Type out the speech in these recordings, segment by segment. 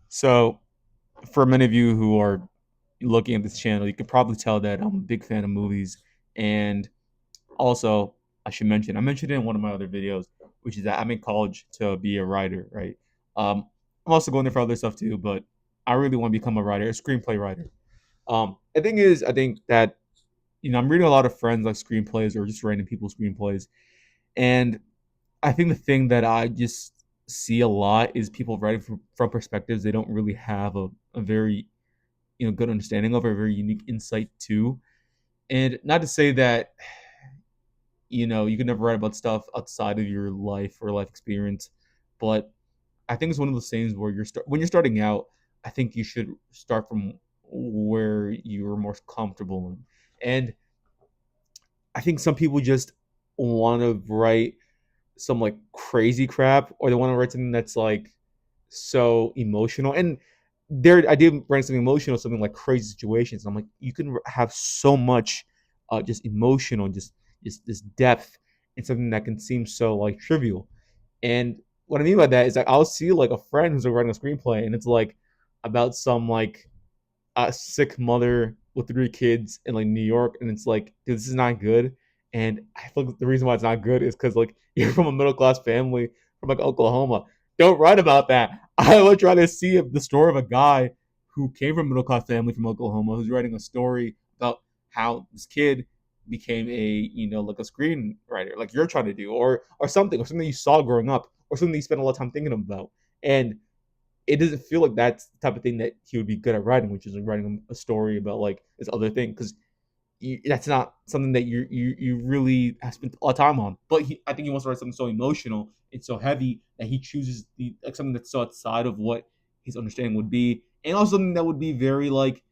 So, for many of you who are looking at this channel, you can probably tell that I'm a big fan of movies. And also, I should mention, I mentioned it in one of my other videos, which is that I'm in college to be a writer, right? I'm also going there for other stuff too, but I really want to become a writer, a screenplay writer. The thing is, I think that, I'm reading a lot of friends like screenplays or just random people's screenplays. And I think the thing that I just see a lot is people writing from perspectives they don't really have a very good understanding of, or a very unique insight to. And not to say that you can never write about stuff outside of your life or life experience, but I think it's one of those things where when you're starting out, I think you should start from where you're most comfortable in. And I think some people just want to write some like crazy crap, or they want to write something that's like so emotional. And their idea of writing something emotional, something like crazy situations. I'm like, you can have so much, just emotional, just this depth in something that can seem so like trivial. And what I mean by that is like I'll see like a friend who's writing a screenplay, and it's like about some like a sick mother with three kids in like New York, and it's like, dude, this is not good. And I feel like the reason why it's not good is because like you're from a middle class family from like Oklahoma. Don't write about that. I would try to see the story of a guy who came from a middle class family from Oklahoma who's writing a story about how this kid became a like a screenwriter, like you're trying to do, or something you saw growing up, or something you spent a lot of time thinking about. And it doesn't feel like that's the type of thing that he would be good at writing, which is like writing a story about like this other thing, because that's not something that you really have spent a lot of time on. But I think he wants to write something so emotional and so heavy that he chooses like something that's so outside of what his understanding would be, and also something that would be very like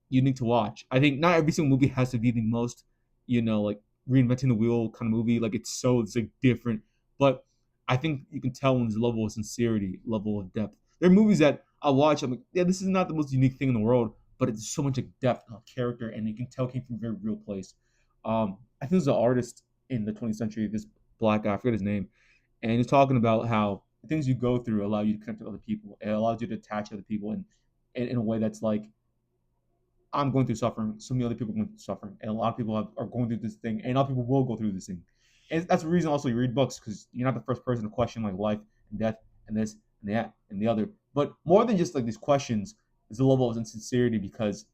unique to watch. I think not every single movie has to be the most, like reinventing the wheel kind of movie. Like it's like different, but I think you can tell when there's a level of sincerity, level of depth. There are movies that I watch. I'm like, yeah, this is not the most unique thing in the world, but it's so much like depth of character, and you can tell it came from a very real place. I think there's an artist in the 20th century, this black guy, I forget his name, and he's talking about how the things you go through allow you to connect with other people. It allows you to attach to other people, and in a way that's like, I'm going through suffering. So many other people are going through suffering, and a lot of people are going through this thing, and a lot of people will go through this thing. And that's the reason also you read books, because you're not the first person to question like life and death and this and that and the other. But more than just like these questions, is a level of insincerity, because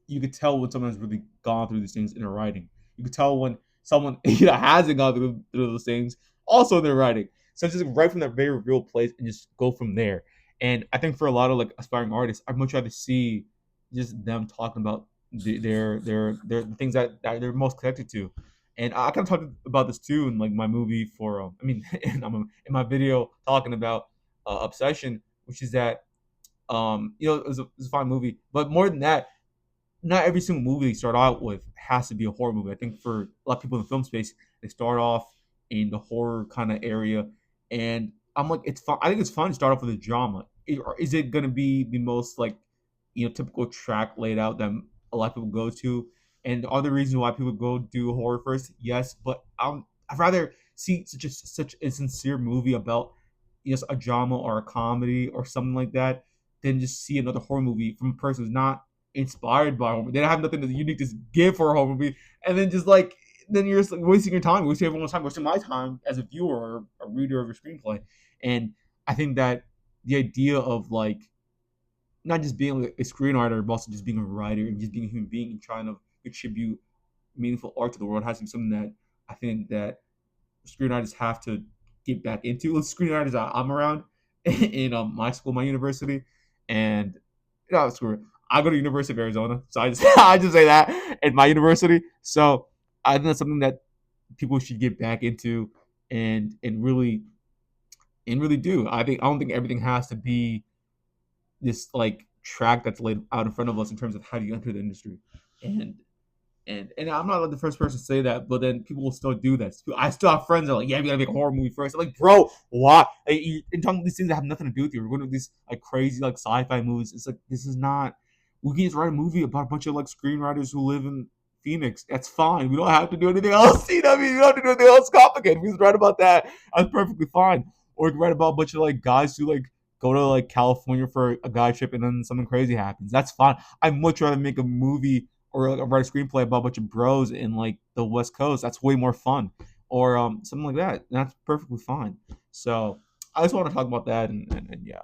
you could tell when someone has really gone through these things in their writing. You could tell when someone hasn't gone through those things also in their writing. So just write from that very real place and just go from there. And I think for a lot of like aspiring artists, I'd much rather see just them talking about the things that they're most connected to. And I kind of talked about this too in like my movie for in my video talking about Obsession, which is that it was a fine movie, but more than that, not every single movie they start out with has to be a horror movie. I think for a lot of people in the film space, they start off in the horror kind of area, and I'm like, it's fun. I think it's fun to start off with a drama. Is it going to be the most like typical track laid out that a lot of people go to? And are there reasons why people go do horror first? Yes, but I'd rather see such a sincere movie about a drama or a comedy or something like that than just see another horror movie from a person who's not inspired by horror. They don't have nothing unique to give for a horror movie, and then just like then you're just like wasting your time, wasting everyone's time, wasting my time as a viewer or a reader of your screenplay. And I think that the idea of like not just being like a screenwriter, but also just being a writer and just being a human being and trying to contribute meaningful art to the world has to be something that I think that screenwriters have to get back into. With screenwriters I'm around in my school, my university, and screw it. I go to University of Arizona, so I just I just say that in my university. So I think that's something that people should get back into and really do. I don't think everything has to be this like track that's laid out in front of us in terms of how do you enter the industry. And and I'm not like the first person to say that, but then people will still do that. I still have friends that are like, yeah, we gotta make a horror movie first. I'm like, bro, why? Like, you're talking these things that have nothing to do with you. We're going to these like crazy like sci-fi movies. It's like this is not. We can just write a movie about a bunch of like screenwriters who live in Phoenix. That's fine. We don't have to do anything else. You know what I mean? We don't have to do anything else complicated. We just write about that. That's perfectly fine. Or we can write about a bunch of like guys who like go to like California for a guy trip and then something crazy happens. That's fine. I'd much rather make a movie or like, write a screenplay about a bunch of bros in like the West Coast. That's way more fun, or something like that. That's perfectly fine. So I just want to talk about that, and yeah.